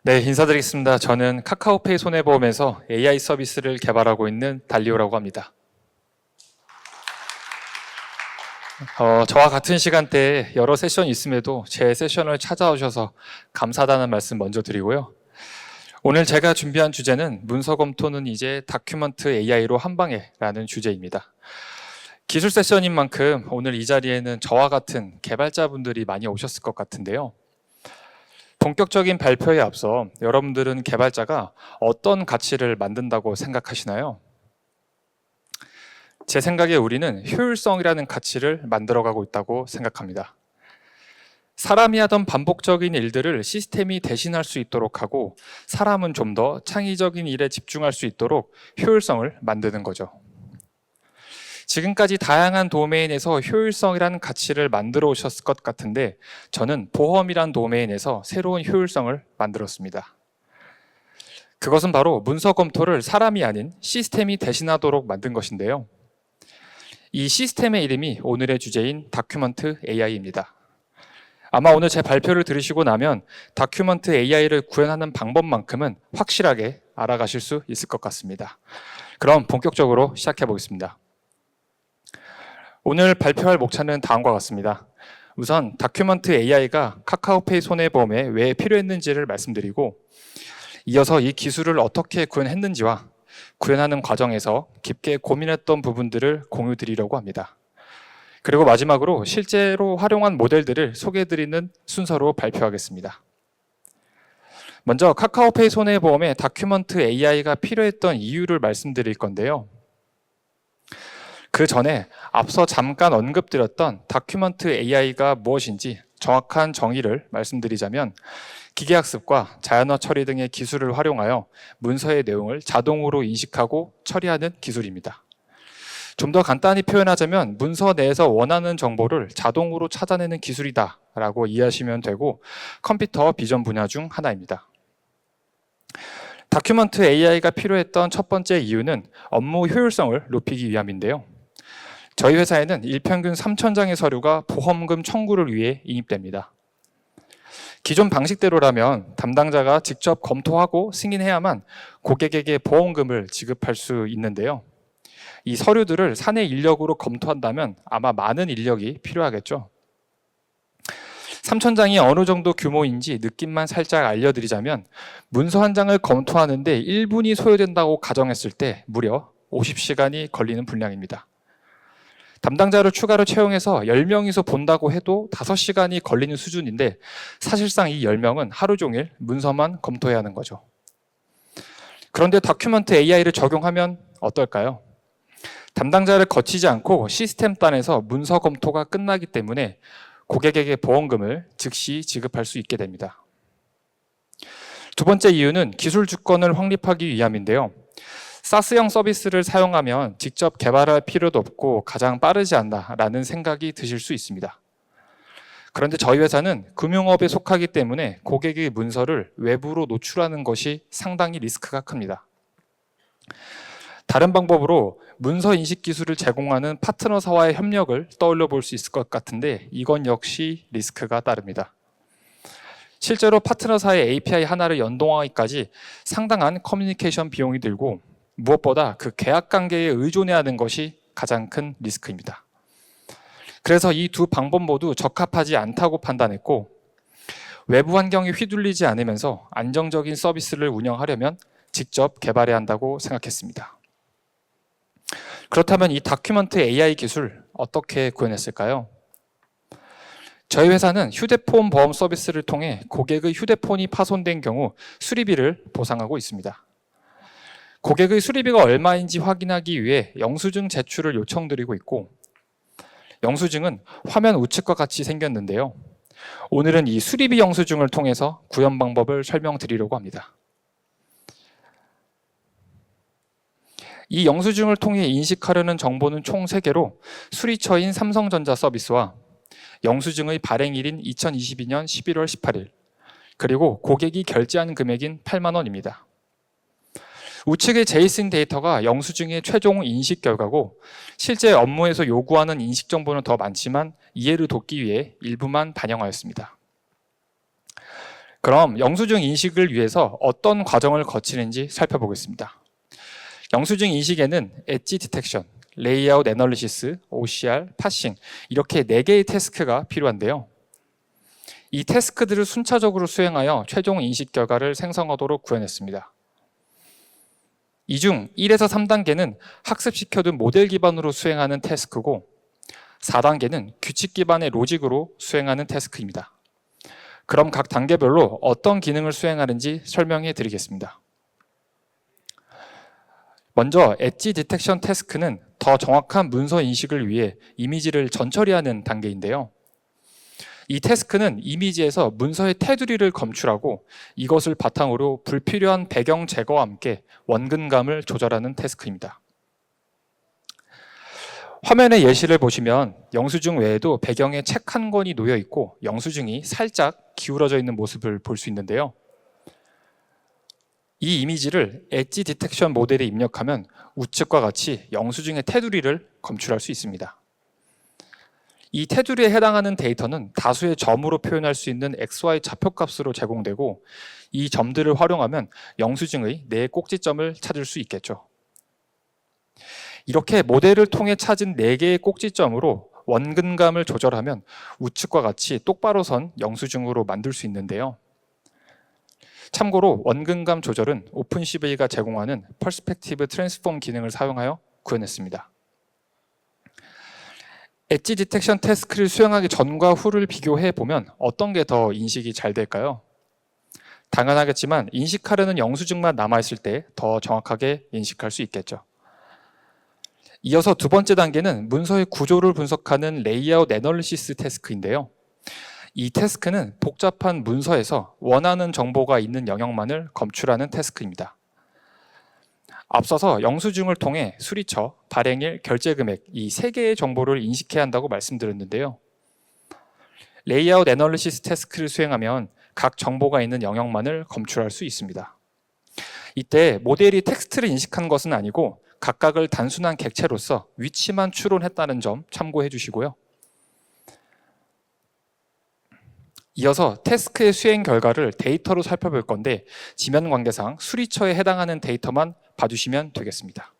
네, 인사드리겠습니다. 저는 카카오페이 손해보험에서 AI 서비스를 개발하고 있는 달리오라고 합니다. 저와 같은 시간대에 여러 세션이 있음에도 제 세션을 찾아오셔서 감사하다는 말씀 먼저 드리고요. 오늘 제가 준비한 주제는 문서 검토는 이제 다큐먼트 AI로 한방에 라는 주제입니다. 기술 세션인 만큼 오늘 이 자리에는 저와 같은 개발자분들이 많이 오셨을 것 같은데요. 본격적인 발표에 앞서 여러분들은 개발자가 어떤 가치를 만든다고 생각하시나요? 제 생각에 우리는 효율성이라는 가치를 만들어가고 있다고 생각합니다. 사람이 하던 반복적인 일들을 시스템이 대신할 수 있도록 하고 사람은 좀 더 창의적인 일에 집중할 수 있도록 효율성을 만드는 거죠. 지금까지 다양한 도메인에서 효율성이라는 가치를 만들어 오셨을 것 같은데 저는 보험이란 도메인에서 새로운 효율성을 만들었습니다. 그것은 바로 문서 검토를 사람이 아닌 시스템이 대신하도록 만든 것인데요. 이 시스템의 이름이 오늘의 주제인 다큐먼트 AI입니다. 아마 오늘 제 발표를 들으시고 나면 다큐먼트 AI를 구현하는 방법만큼은 확실하게 알아가실 수 있을 것 같습니다. 그럼 본격적으로 시작해 보겠습니다. 오늘 발표할 목차는 다음과 같습니다. 우선 다큐먼트 AI가 카카오페이 손해보험에 왜 필요했는지를 말씀드리고 이어서 이 기술을 어떻게 구현했는지와 구현하는 과정에서 깊게 고민했던 부분들을 공유드리려고 합니다. 그리고 마지막으로 실제로 활용한 모델들을 소개해드리는 순서로 발표하겠습니다. 먼저 카카오페이 손해보험에 다큐먼트 AI가 필요했던 이유를 말씀드릴 건데요. 그 전에 앞서 잠깐 언급드렸던 다큐먼트 AI가 무엇인지 정확한 정의를 말씀드리자면 기계학습과 자연어 처리 등의 기술을 활용하여 문서의 내용을 자동으로 인식하고 처리하는 기술입니다. 좀 더 간단히 표현하자면 문서 내에서 원하는 정보를 자동으로 찾아내는 기술이다 라고 이해하시면 되고 컴퓨터 비전 분야 중 하나입니다. 다큐먼트 AI가 필요했던 첫 번째 이유는 업무 효율성을 높이기 위함인데요. 저희 회사에는 일평균 3,000장의 서류가 보험금 청구를 위해 인입됩니다. 기존 방식대로라면 담당자가 직접 검토하고 승인해야만 고객에게 보험금을 지급할 수 있는데요. 이 서류들을 사내 인력으로 검토한다면 아마 많은 인력이 필요하겠죠. 3,000장이 어느 정도 규모인지 느낌만 살짝 알려드리자면 문서 한 장을 검토하는데 1분이 소요된다고 가정했을 때 무려 50시간이 걸리는 분량입니다. 담당자를 추가로 채용해서 10명이서 본다고 해도 5시간이 걸리는 수준인데 사실상 이 10명은 하루 종일 문서만 검토해야 하는 거죠. 그런데 다큐먼트 AI를 적용하면 어떨까요? 담당자를 거치지 않고 시스템 단에서 문서 검토가 끝나기 때문에 고객에게 보험금을 즉시 지급할 수 있게 됩니다. 두 번째 이유는 기술 주권을 확립하기 위함인데요. 사스형 서비스를 사용하면 직접 개발할 필요도 없고 가장 빠르지 않나라는 생각이 드실 수 있습니다. 그런데 저희 회사는 금융업에 속하기 때문에 고객의 문서를 외부로 노출하는 것이 상당히 리스크가 큽니다. 다른 방법으로 문서 인식 기술을 제공하는 파트너사와의 협력을 떠올려 볼 수 있을 것 같은데 이건 역시 리스크가 따릅니다. 실제로 파트너사의 API 하나를 연동하기까지 상당한 커뮤니케이션 비용이 들고 무엇보다 그 계약 관계에 의존해야 하는 것이 가장 큰 리스크입니다. 그래서 이 두 방법 모두 적합하지 않다고 판단했고 외부 환경에 휘둘리지 않으면서 안정적인 서비스를 운영하려면 직접 개발해야 한다고 생각했습니다. 그렇다면 이 다큐먼트 AI 기술 어떻게 구현했을까요? 저희 회사는 휴대폰 보험 서비스를 통해 고객의 휴대폰이 파손된 경우 수리비를 보상하고 있습니다. 고객의 수리비가 얼마인지 확인하기 위해 영수증 제출을 요청드리고 있고 영수증은 화면 우측과 같이 생겼는데요. 오늘은 이 수리비 영수증을 통해서 구현 방법을 설명드리려고 합니다. 이 영수증을 통해 인식하려는 정보는 총 3개로 수리처인 삼성전자 서비스와 영수증의 발행일인 2022년 11월 18일 그리고 고객이 결제한 금액인 8만 원입니다. 우측의 제이슨 데이터가 영수증의 최종 인식 결과고 실제 업무에서 요구하는 인식 정보는 더 많지만 이해를 돕기 위해 일부만 반영하였습니다. 그럼 영수증 인식을 위해서 어떤 과정을 거치는지 살펴보겠습니다. 영수증 인식에는 엣지 디텍션, 레이아웃 애널리시스, OCR, 파싱 이렇게 4개의 태스크가 필요한데요. 이 태스크들을 순차적으로 수행하여 최종 인식 결과를 생성하도록 구현했습니다. 이 중 1에서 3단계는 학습시켜둔 모델 기반으로 수행하는 태스크고 4단계는 규칙 기반의 로직으로 수행하는 태스크입니다. 그럼 각 단계별로 어떤 기능을 수행하는지 설명해 드리겠습니다. 먼저 엣지 디텍션 태스크는 더 정확한 문서 인식을 위해 이미지를 전처리하는 단계인데요. 이 태스크는 이미지에서 문서의 테두리를 검출하고 이것을 바탕으로 불필요한 배경 제거와 함께 원근감을 조절하는 태스크입니다. 화면의 예시를 보시면 영수증 외에도 배경에 책 한 권이 놓여 있고 영수증이 살짝 기울어져 있는 모습을 볼 수 있는데요. 이 이미지를 엣지 디텍션 모델에 입력하면 우측과 같이 영수증의 테두리를 검출할 수 있습니다. 이 테두리에 해당하는 데이터는 다수의 점으로 표현할 수 있는 XY 좌표값으로 제공되고 이 점들을 활용하면 영수증의 4꼭지점을 찾을 수 있겠죠. 이렇게 모델을 통해 찾은 4개의 꼭지점으로 원근감을 조절하면 우측과 같이 똑바로 선 영수증으로 만들 수 있는데요. 참고로 원근감 조절은 오픈CV가 제공하는 퍼스펙티브 트랜스폼 기능을 사용하여 구현했습니다. 엣지 디텍션 태스크를 수행하기 전과 후를 비교해 보면 어떤 게 더 인식이 잘 될까요? 당연하겠지만 인식하려는 영수증만 남아있을 때 더 정확하게 인식할 수 있겠죠. 이어서 두 번째 단계는 문서의 구조를 분석하는 레이아웃 애널리시스 태스크인데요. 이 태스크는 복잡한 문서에서 원하는 정보가 있는 영역만을 검출하는 태스크입니다. 앞서서 영수증을 통해 수리처, 발행일, 결제금액 이 3개의 정보를 인식해야 한다고 말씀드렸는데요. 레이아웃 애널리시스 태스크를 수행하면 각 정보가 있는 영역만을 검출할 수 있습니다. 이때 모델이 텍스트를 인식한 것은 아니고 각각을 단순한 객체로서 위치만 추론했다는 점 참고해 주시고요. 이어서 태스크의 수행 결과를 데이터로 살펴볼 건데 지면 관계상 수리처에 해당하는 데이터만 봐주시면 되겠습니다.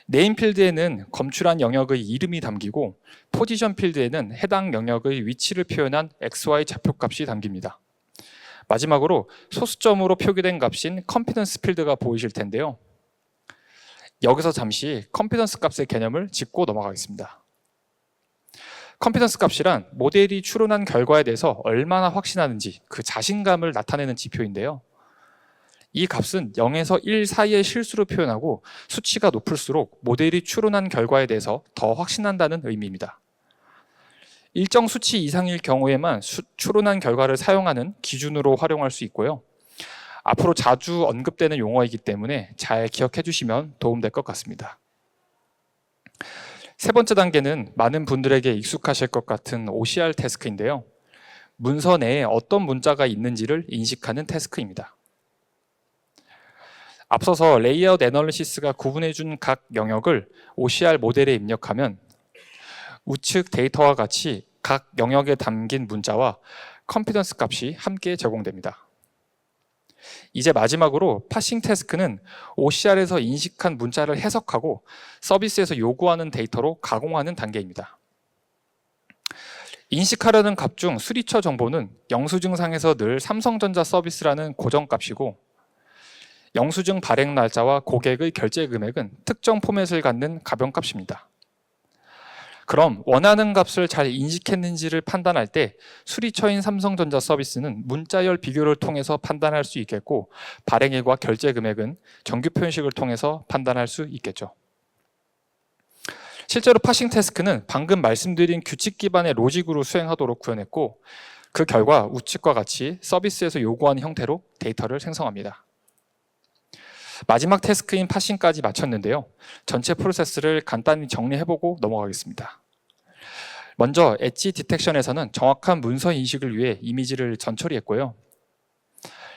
네임 필드에는 검출한 영역의 이름이 담기고 포지션 필드에는 해당 영역의 위치를 표현한 XY 좌표값이 담깁니다. 마지막으로 소수점으로 표기된 값인 컨피던스 필드가 보이실 텐데요. 여기서 잠시 컨피던스 값의 개념을 짚고 넘어가겠습니다. 컨피던스 값이란 모델이 추론한 결과에 대해서 얼마나 확신하는지 그 자신감을 나타내는 지표인데요. 이 값은 0에서 1 사이의 실수로 표현하고 수치가 높을수록 모델이 추론한 결과에 대해서 더 확신한다는 의미입니다. 일정 수치 이상일 경우에만 추론한 결과를 사용하는 기준으로 활용할 수 있고요. 앞으로 자주 언급되는 용어이기 때문에 잘 기억해 주시면 도움될 것 같습니다. 세 번째 단계는 많은 분들에게 익숙하실 것 같은 OCR 태스크인데요. 문서 내에 어떤 문자가 있는지를 인식하는 태스크입니다. 앞서서 레이아웃 애널리시스가 구분해준 각 영역을 OCR 모델에 입력하면 우측 데이터와 같이 각 영역에 담긴 문자와 컨피던스 값이 함께 제공됩니다. 이제 마지막으로 파싱 태스크는 OCR에서 인식한 문자를 해석하고 서비스에서 요구하는 데이터로 가공하는 단계입니다. 인식하려는 값 중 수리처 정보는 영수증상에서 늘 삼성전자 서비스라는 고정값이고 영수증 발행 날짜와 고객의 결제 금액은 특정 포맷을 갖는 가변값입니다. 그럼 원하는 값을 잘 인식했는지를 판단할 때 수리처인 삼성전자 서비스는 문자열 비교를 통해서 판단할 수 있겠고 발행일과 결제 금액은 정규 표현식을 통해서 판단할 수 있겠죠. 실제로 파싱 태스크는 방금 말씀드린 규칙 기반의 로직으로 수행하도록 구현했고 그 결과 우측과 같이 서비스에서 요구하는 형태로 데이터를 생성합니다. 마지막 태스크인 파싱까지 마쳤는데요. 전체 프로세스를 간단히 정리해보고 넘어가겠습니다. 먼저 엣지 디텍션에서는 정확한 문서 인식을 위해 이미지를 전처리했고요.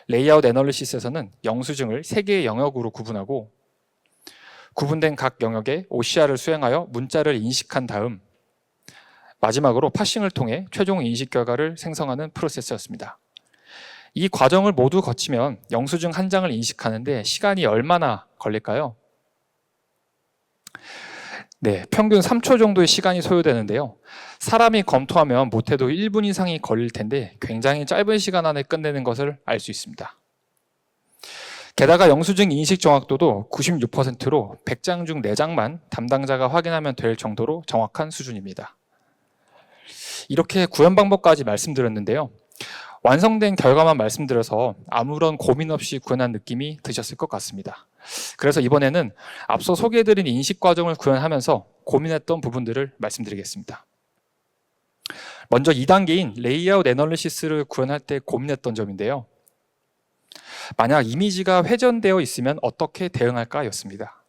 레이아웃 애널리시스에서는 영수증을 3개의 영역으로 구분하고 구분된 각 영역에 OCR을 수행하여 문자를 인식한 다음 마지막으로 파싱을 통해 최종 인식 결과를 생성하는 프로세스였습니다. 이 과정을 모두 거치면 영수증 한 장을 인식하는데 시간이 얼마나 걸릴까요? 네, 평균 3초 정도의 시간이 소요되는데요. 사람이 검토하면 못해도 1분 이상이 걸릴 텐데 굉장히 짧은 시간 안에 끝내는 것을 알 수 있습니다. 게다가 영수증 인식 정확도도 96%로 100장 중 4장만 담당자가 확인하면 될 정도로 정확한 수준입니다. 이렇게 구현 방법까지 말씀드렸는데요. 완성된 결과만 말씀드려서 아무런 고민 없이 구현한 느낌이 드셨을 것 같습니다. 그래서 이번에는 앞서 소개해드린 인식 과정을 구현하면서 고민했던 부분들을 말씀드리겠습니다. 먼저 2단계인 레이아웃 애널리시스를 구현할 때 고민했던 점인데요. 만약 이미지가 회전되어 있으면 어떻게 대응할까 였습니다.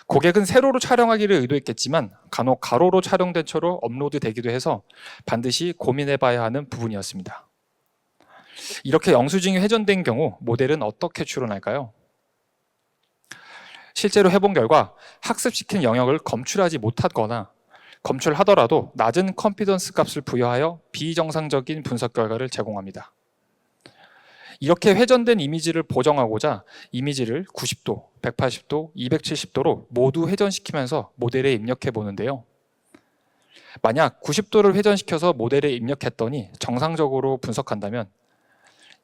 고객은 세로로 촬영하기를 의도했겠지만 간혹 가로로 촬영된 채로 업로드되기도 해서 반드시 고민해봐야 하는 부분이었습니다. 이렇게 영수증이 회전된 경우 모델은 어떻게 추론할까요? 실제로 해본 결과 학습시킨 영역을 검출하지 못하거나 검출하더라도 낮은 컨피던스 값을 부여하여 비정상적인 분석 결과를 제공합니다. 이렇게 회전된 이미지를 보정하고자 이미지를 90도, 180도, 270도로 모두 회전시키면서 모델에 입력해 보는데요. 만약 90도를 회전시켜서 모델에 입력했더니 정상적으로 분석한다면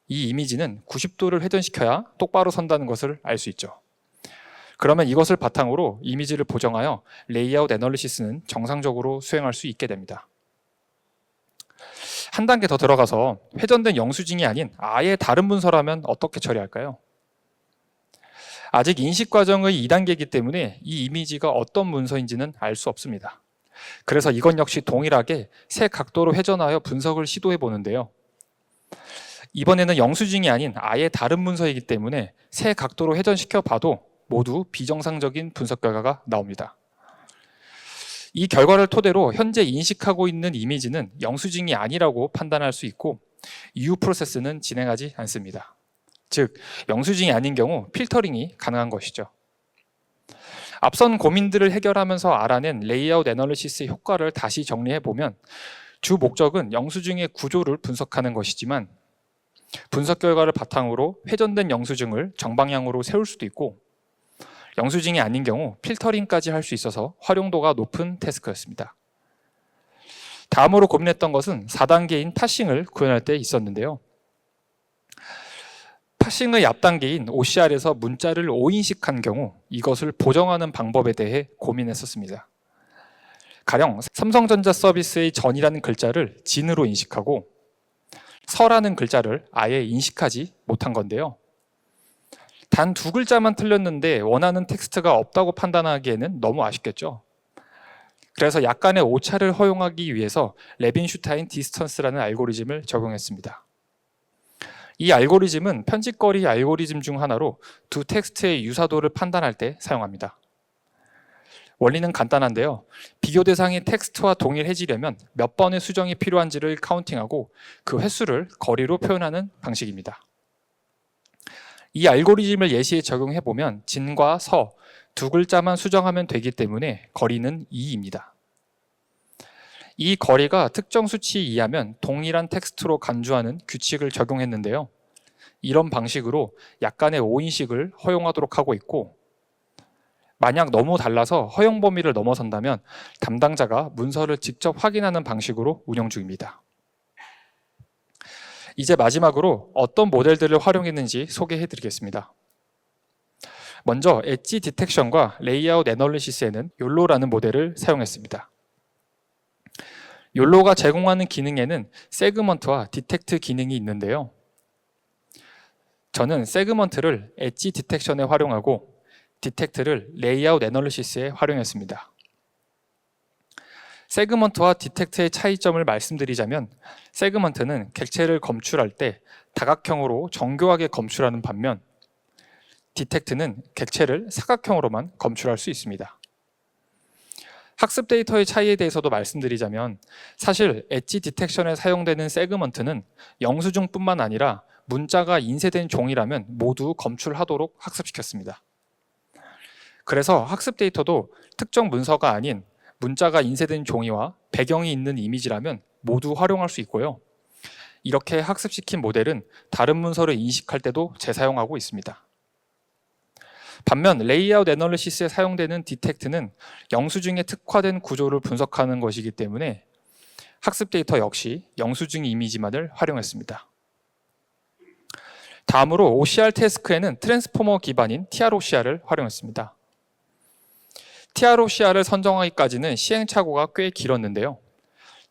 이 이미지는 90도를 회전시켜야 똑바로 선다는 것을 알 수 있죠. 그러면 이것을 바탕으로 이미지를 보정하여 레이아웃 애널리시스는 정상적으로 수행할 수 있게 됩니다. 한 단계 더 들어가서 회전된 영수증이 아닌 아예 다른 문서라면 어떻게 처리할까요? 아직 인식 과정의 2단계이기 때문에 이 이미지가 어떤 문서인지는 알 수 없습니다. 그래서 이건 역시 동일하게 새 각도로 회전하여 분석을 시도해 보는데요. 이번에는 영수증이 아닌 아예 다른 문서이기 때문에 새 각도로 회전시켜 봐도 모두 비정상적인 분석 결과가 나옵니다. 이 결과를 토대로 현재 인식하고 있는 이미지는 영수증이 아니라고 판단할 수 있고 이후 프로세스는 진행하지 않습니다. 즉, 영수증이 아닌 경우 필터링이 가능한 것이죠. 앞선 고민들을 해결하면서 알아낸 레이아웃 애널리시스의 효과를 다시 정리해보면 주 목적은 영수증의 구조를 분석하는 것이지만 분석 결과를 바탕으로 회전된 영수증을 정방향으로 세울 수도 있고 영수증이 아닌 경우 필터링까지 할 수 있어서 활용도가 높은 태스크였습니다. 다음으로 고민했던 것은 4단계인 파싱을 구현할 때 있었는데요. 파싱의 앞단계인 OCR에서 문자를 오인식한 경우 이것을 보정하는 방법에 대해 고민했었습니다. 가령 삼성전자 서비스의 전이라는 글자를 진으로 인식하고 서라는 글자를 아예 인식하지 못한 건데요. 단 2글자만 틀렸는데 원하는 텍스트가 없다고 판단하기에는 너무 아쉽겠죠. 그래서 약간의 오차를 허용하기 위해서 레빈슈타인 디스턴스라는 알고리즘을 적용했습니다. 이 알고리즘은 편집거리 알고리즘 중 하나로 두 텍스트의 유사도를 판단할 때 사용합니다. 원리는 간단한데요. 비교 대상이 텍스트와 동일해지려면 몇 번의 수정이 필요한지를 카운팅하고 그 횟수를 거리로 표현하는 방식입니다. 이 알고리즘을 예시에 적용해보면 진과 서 2글자만 수정하면 되기 때문에 거리는 2입니다. 이 거리가 특정 수치 이하면 동일한 텍스트로 간주하는 규칙을 적용했는데요. 이런 방식으로 약간의 오인식을 허용하도록 하고 있고 만약 너무 달라서 허용 범위를 넘어선다면 담당자가 문서를 직접 확인하는 방식으로 운영 중입니다. 이제 마지막으로 어떤 모델들을 활용했는지 소개해 드리겠습니다. 먼저 엣지 디텍션과 레이아웃 애널리시스에는 욜로라는 모델을 사용했습니다. 욜로가 제공하는 기능에는 세그먼트와 디텍트 기능이 있는데요. 저는 세그먼트를 엣지 디텍션에 활용하고 디텍트를 레이아웃 애널리시스에 활용했습니다. 세그먼트와 디텍트의 차이점을 말씀드리자면 세그먼트는 객체를 검출할 때 다각형으로 정교하게 검출하는 반면 디텍트는 객체를 사각형으로만 검출할 수 있습니다. 학습 데이터의 차이에 대해서도 말씀드리자면 사실 엣지 디텍션에 사용되는 세그먼트는 영수증뿐만 아니라 문자가 인쇄된 종이라면 모두 검출하도록 학습시켰습니다. 그래서 학습 데이터도 특정 문서가 아닌 문자가 인쇄된 종이와 배경이 있는 이미지라면 모두 활용할 수 있고요. 이렇게 학습시킨 모델은 다른 문서를 인식할 때도 재사용하고 있습니다. 반면 레이아웃 애널리시스에 사용되는 디텍트는 영수증의 특화된 구조를 분석하는 것이기 때문에 학습 데이터 역시 영수증 이미지만을 활용했습니다. 다음으로 OCR 태스크에는 트랜스포머 기반인 TROCR을 활용했습니다. TROCR을 선정하기까지는 시행착오가 꽤 길었는데요.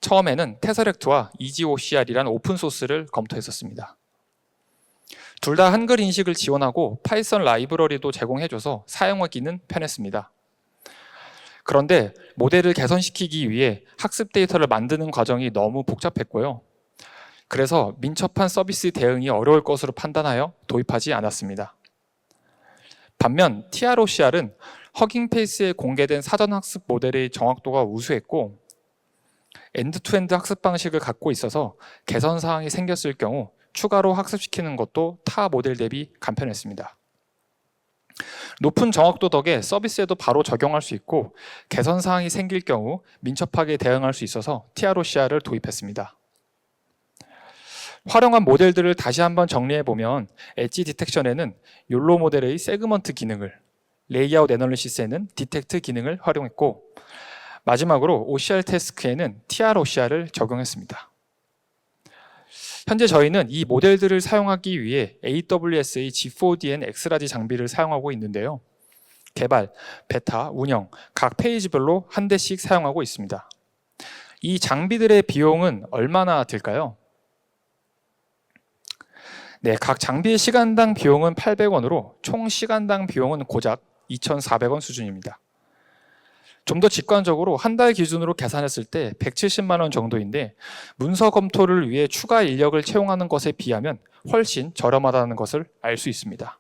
처음에는 테서렉트와 EasyOCR이란 오픈소스를 검토했었습니다. 둘 다 한글 인식을 지원하고 파이썬 라이브러리도 제공해줘서 사용하기는 편했습니다. 그런데 모델을 개선시키기 위해 학습 데이터를 만드는 과정이 너무 복잡했고요. 그래서 민첩한 서비스 대응이 어려울 것으로 판단하여 도입하지 않았습니다. 반면 TROCR은 허깅페이스에 공개된 사전 학습 모델의 정확도가 우수했고 엔드투엔드 학습 방식을 갖고 있어서 개선 사항이 생겼을 경우 추가로 학습시키는 것도 타 모델 대비 간편했습니다. 높은 정확도 덕에 서비스에도 바로 적용할 수 있고 개선 사항이 생길 경우 민첩하게 대응할 수 있어서 TROCR을 도입했습니다. 활용한 모델들을 다시 한번 정리해보면 엣지 디텍션에는 욜로 모델의 세그먼트 기능을, 레이아웃 애널리시스에는 디텍트 기능을 활용했고 마지막으로 OCR 태스크에는 TROCR을 적용했습니다. 현재 저희는 이 모델들을 사용하기 위해 AWS의 G4DN X라지 장비를 사용하고 있는데요. 개발, 베타, 운영, 각 페이지별로 한 대씩 사용하고 있습니다. 이 장비들의 비용은 얼마나 들까요? 네, 각 장비의 시간당 비용은 800원으로 총 시간당 비용은 고작 2,400원 수준입니다. 좀 더 직관적으로 한 달 기준으로 계산했을 때 170만 원 정도인데 문서 검토를 위해 추가 인력을 채용하는 것에 비하면 훨씬 저렴하다는 것을 알 수 있습니다.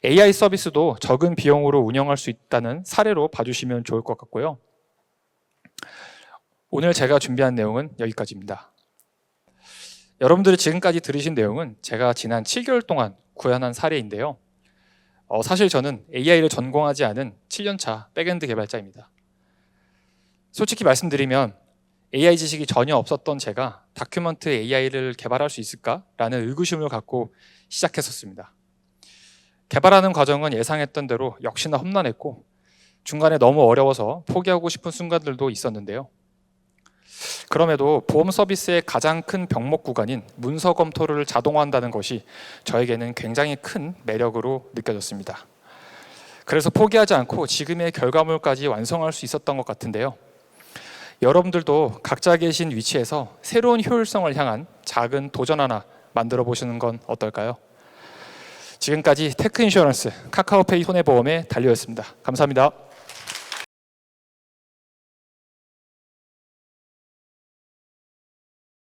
AI 서비스도 적은 비용으로 운영할 수 있다는 사례로 봐주시면 좋을 것 같고요. 오늘 제가 준비한 내용은 여기까지입니다. 여러분들이 지금까지 들으신 내용은 제가 지난 7개월 동안 구현한 사례인데요. 사실 저는 AI를 전공하지 않은 7년차 백엔드 개발자입니다. 솔직히 말씀드리면 AI 지식이 전혀 없었던 제가 다큐먼트 AI를 개발할 수 있을까라는 의구심을 갖고 시작했었습니다. 개발하는 과정은 예상했던 대로 역시나 험난했고 중간에 너무 어려워서 포기하고 싶은 순간들도 있었는데요. 그럼에도 보험 서비스의 가장 큰 병목 구간인 문서 검토를 자동화한다는 것이 저에게는 굉장히 큰 매력으로 느껴졌습니다. 그래서 포기하지 않고 지금의 결과물까지 완성할 수 있었던 것 같은데요. 여러분들도 각자 계신 위치에서 새로운 효율성을 향한 작은 도전 하나 만들어 보시는 건 어떨까요? 지금까지 테크인슈어런스 카카오페이 손해보험의 달리오였습니다. 감사합니다.